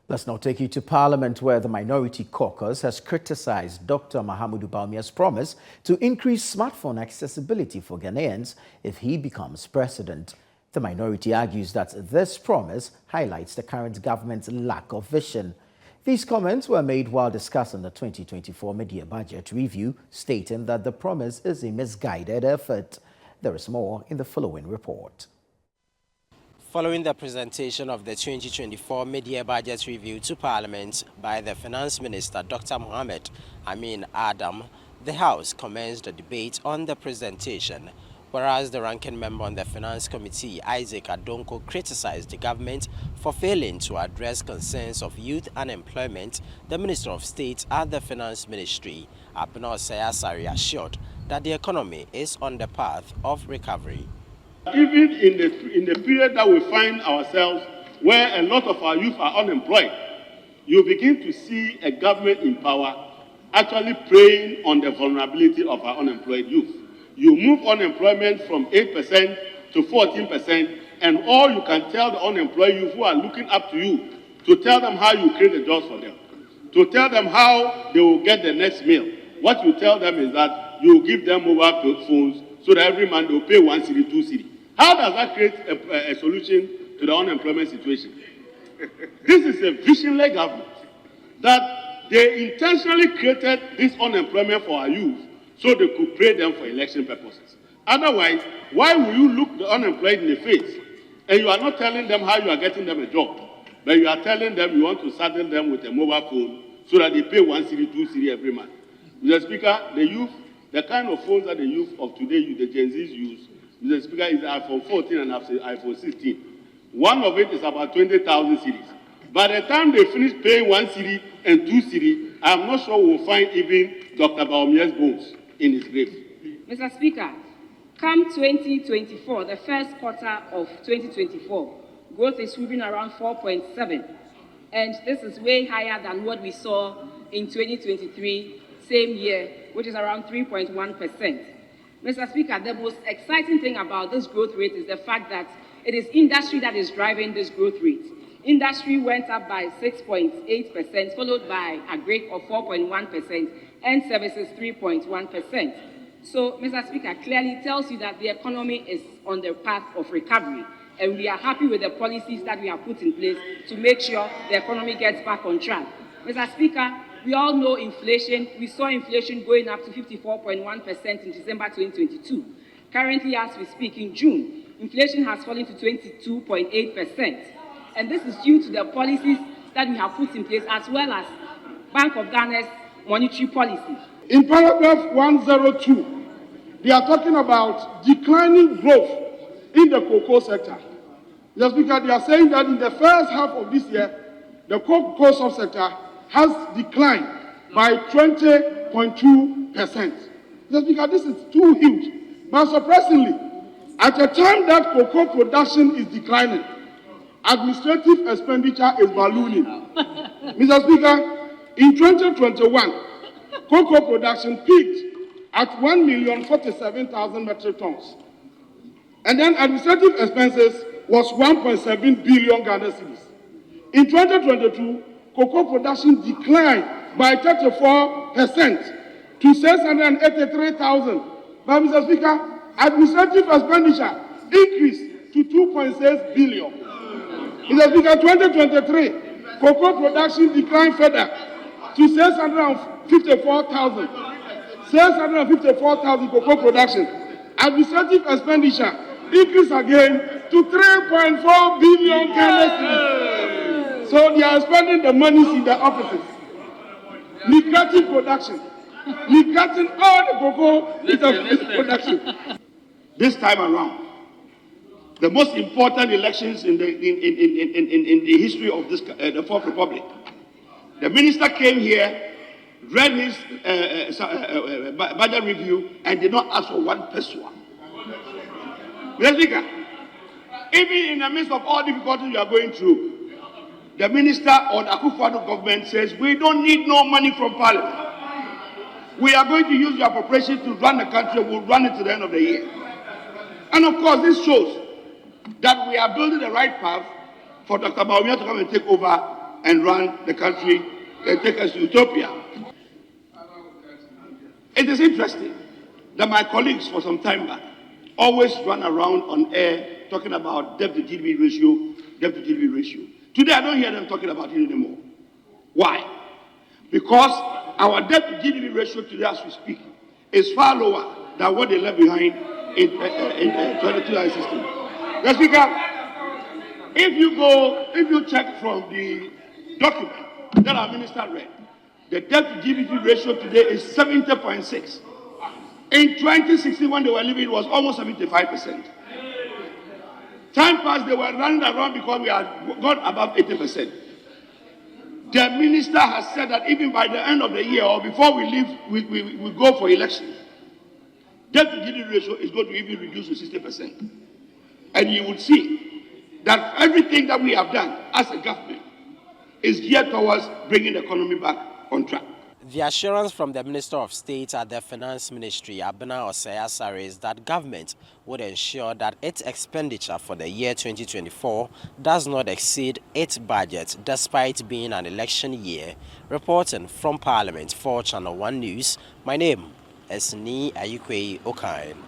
Let's now take you to Parliament, where the Minority Caucus has criticized Dr. Mahamudu Bawumia's promise to increase smartphone accessibility for Ghanaians if he becomes president. The minority argues that this promise highlights the current government's lack of vision. These comments were made while discussing the 2024 mid-year budget review, stating that the promise is a misguided effort. There is more in the following report. Following the presentation of the 2024 mid-year budget review to Parliament by the Finance Minister Dr. Mohamed Amin Adam, the House commenced a debate on the presentation, whereas the ranking member on the Finance Committee, Isaac Adonko, criticized the government for failing to address concerns of youth unemployment. The Minister of State at the Finance Ministry, Abner Sayasari, assured that the economy is on the path of recovery. Even in the period that we find ourselves, where a lot of our youth are unemployed, you begin to see a government in power actually preying on the vulnerability of our unemployed youth. You move unemployment from 8% to 14%, and all you can tell the unemployed youth who are looking up to you to tell them how you create the jobs for them, to tell them how they will get the next meal. What you tell them is that you give them mobile phones so that every man they will pay 1 cedi, 2 cedi. How does that create a solution to the unemployment situation? This is a visionless government that they intentionally created this unemployment for our youth so they could pay them for election purposes. Otherwise, why will you look the unemployed in the face and you are not telling them how you are getting them a job, but you are telling them you want to saddle them with a mobile phone so that they pay 1 cedi, 2 cedi every month? Mr. Speaker, the youth, the kind of phones that the youth of today, the Gen Zs use, Mr. Speaker, is the iPhone 14 and iPhone 16. One of it is about 20,000 cedis. By the time they finish paying 1 cedi and 2 cedi, I'm not sure we'll find even Dr. Bawumia's bones in his grave. Mr. Speaker, come 2024, the first quarter of 2024, growth is moving around 4.7, and this is way higher than what we saw in 2023, same year, which is around 3.1%. Mr. Speaker, the most exciting thing about this growth rate is the fact that it is industry that is driving this growth rate. Industry went up by 6.8%, followed by agri of 4.1%, and services 3.1%. So, Mr. Speaker, clearly tells you that the economy is on the path of recovery, and we are happy with the policies that we have put in place to make sure the economy gets back on track. Mr. Speaker, we all know inflation. We saw inflation going up to 54.1% in December 2022. Currently, as we speak, in June, inflation has fallen to 22.8%. And this is due to the policies that we have put in place, as well as Bank of Ghana's monetary policy. In paragraph 102, they are talking about declining growth in the cocoa sector. Mr. Speaker, they are saying that in the first half of this year, the cocoa subsector has declined by 20.2%. Mr. Speaker, this is too huge. But surprisingly, at a time that cocoa production is declining, administrative expenditure is ballooning. Mr. Speaker, in 2021, cocoa production peaked at 1,047,000 metric tons. And then administrative expenses was 1.7 billion Ghana cedis. In 2022, cocoa production declined by 34% to 683,000. But Mr. Speaker, administrative expenditure increased to 2.6 billion. Mr. Speaker, 2023, cocoa production declined further to 654,000. 654,000 cocoa production. Administrative expenditure increased again to 3.4 billion Ghana cedis. So they are spending the monies in the offices, neglecting production, neglecting all the cocoa production. This time around, the most important elections in the history of this, the Fourth Republic, the minister came here, read his budget review, and did not ask for one peso. Mr. Speaker, even in the midst of all difficulties you are going through, the minister or the Akufo-Addo government says, we don't need no money from Parliament. We are going to use your appropriation to run the country. We'll run it to the end of the year. And of course, this shows that we are building the right path for Dr. Bawumia to come and take over and run the country and take us to utopia. It is interesting that my colleagues for some time back always run around on air talking about debt to GDP ratio, debt to GDP ratio. Today I don't hear them talking about it anymore. Why? Because our debt to GDP ratio today as we speak is far lower than what they left behind in 2016. Let's speak up. If you check from the document that our minister read, the debt to GDP ratio today is 70.6. In 2016, when they were leaving, it was almost 75%. Time passed, they were running around because we had got above 80%. The minister has said that even by the end of the year or before we leave, we go for elections, debt to GDP ratio is going to even reduce to 60%. And you would see that everything that we have done as a government is geared towards bringing the economy back on track. The assurance from the Minister of State at the Finance Ministry, Abena Osei-Asare, is that government would ensure that its expenditure for the year 2024 does not exceed its budget despite being an election year. Reporting from Parliament for Channel One News, my name is Ni Ayikwe Okain.